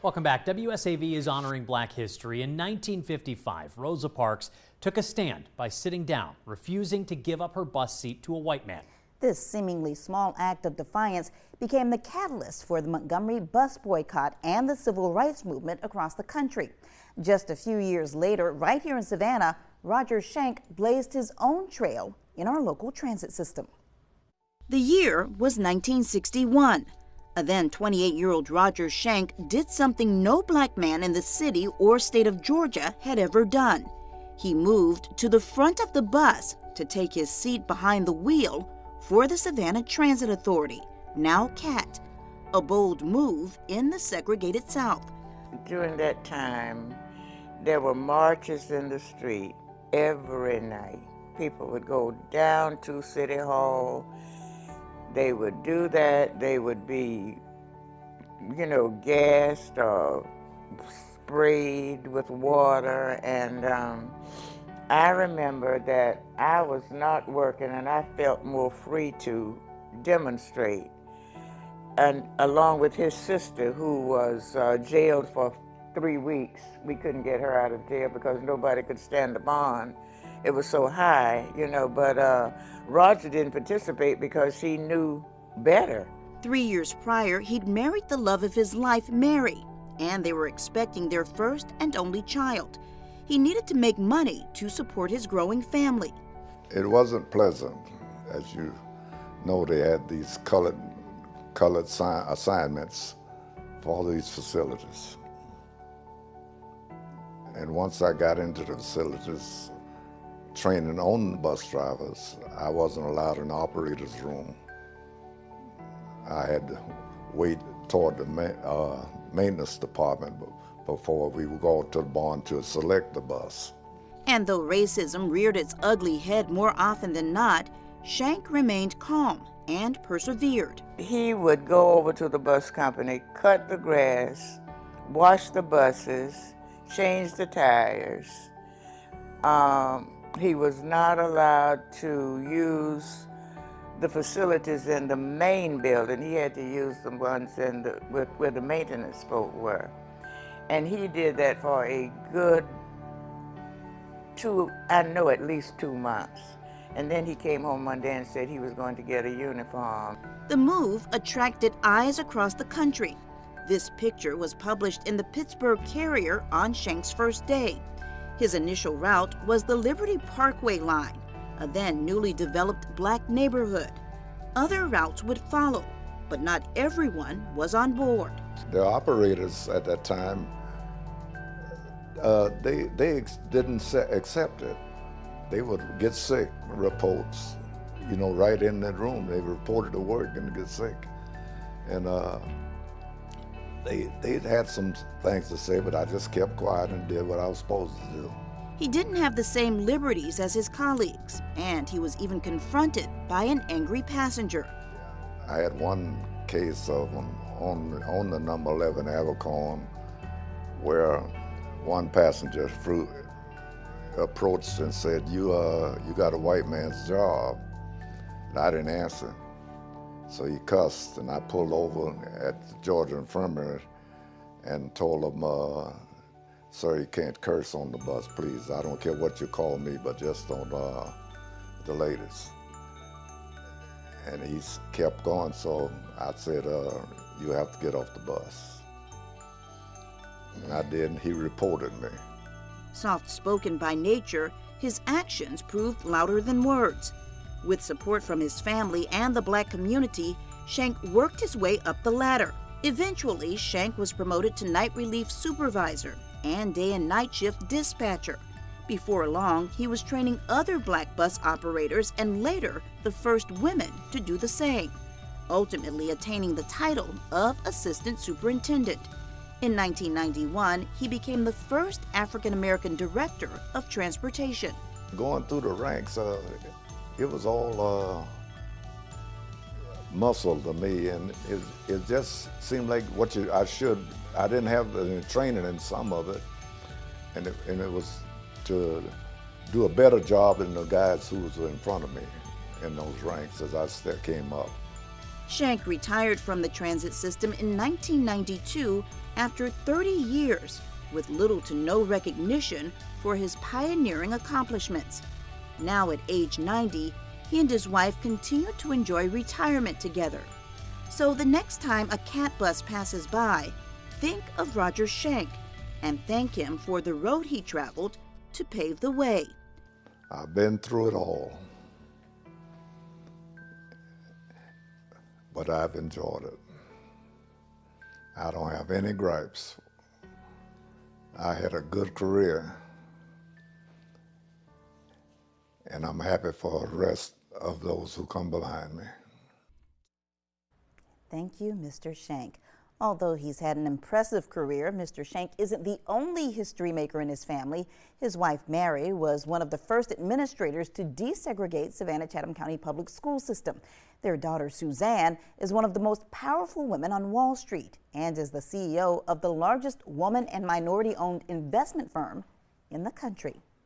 Welcome back. WSAV is honoring Black history. In 1955, Rosa Parks took a stand by sitting down, refusing to give up her bus seat to a white man. This seemingly small act of defiance became the catalyst for the Montgomery bus boycott and the civil rights movement across the country. Just a few years later, right here in Savannah, Roger Shank blazed his own trail in our local transit system. The year was 1961. A then 28-year-old Roger Shank did something no black man in the city or state of Georgia had ever done. He moved to the front of the bus to take his seat behind the wheel for the Savannah Transit Authority, now CAT, a bold move in the segregated South. During that time, there were marches in the street every night. People would go down to City Hall. They would do that. They would be, gassed or sprayed with water. And I remember that I was not working and I felt more free to demonstrate. And along with his sister, who was jailed for 3 weeks. We couldn't get her out of jail because nobody could stand the bond. It was so high, but Roger didn't participate because he knew better. 3 years prior, he'd married the love of his life, Mary, and they were expecting their first and only child. He needed to make money to support his growing family. It wasn't pleasant. As you know, they had these colored assignments for all these facilities. And once I got into the facilities, training on the bus drivers, I wasn't allowed in the operator's room. I had to wait toward the maintenance department before we would go to the barn to select the bus. And though racism reared its ugly head more often than not, Shank remained calm and persevered. He would go over to the bus company, cut the grass, wash the buses, change the tires. He was not allowed to use the facilities in the main building. He had to use the ones in where the maintenance folk were. And he did that for a good at least 2 months. And then he came home one day and said he was going to get a uniform. The move attracted eyes across the country. This picture was published in the Pittsburgh Carrier on Shank's first day. His initial route was the Liberty Parkway line, a then newly developed black neighborhood. Other routes would follow, but not everyone was on board. The operators at that time, they didn't accept it. They would get sick, reports, right in that room. They reported to work and get sick. And they had some things to say, but I just kept quiet and did what I was supposed to do. He didn't have the same liberties as his colleagues, and he was even confronted by an angry passenger. I had one case of on the number 11 Abercorn where one passenger approached and said, you got a white man's job. And I didn't answer. So he cussed, and I pulled over at the Georgia Infirmary and told him, sir, you can't curse on the bus, please. I don't care what you call me, but just don't delay this. And he kept going, so I said, you have to get off the bus. And I did, and he reported me. Soft-spoken by nature, his actions proved louder than words. With support from his family and the black community, Shank worked his way up the ladder. Eventually, Shank was promoted to night relief supervisor and day and night shift dispatcher. Before long, he was training other black bus operators and later the first women to do the same, ultimately attaining the title of assistant superintendent. In 1991, he became the first African-American director of transportation. Going through the ranks, it was all muscle to me, and it just seemed like I didn't have the training in some of it, and it was to do a better job than the guys who was in front of me in those ranks as I came up. Shank retired from the transit system in 1992 after 30 years with little to no recognition for his pioneering accomplishments. Now at age 90, he and his wife continue to enjoy retirement together. So the next time a cat bus passes by, think of Roger Shank and thank him for the road he traveled to pave the way. I've been through it all, but I've enjoyed it. I don't have any gripes. I had a good career, and I'm happy for the rest of those who come behind me. Thank you, Mr. Shank. Although he's had an impressive career, Mr. Shank isn't the only history maker in his family. His wife, Mary, was one of the first administrators to desegregate Savannah-Chatham County Public School System. Their daughter, Suzanne, is one of the most powerful women on Wall Street and is the CEO of the largest woman and minority-owned investment firm in the country.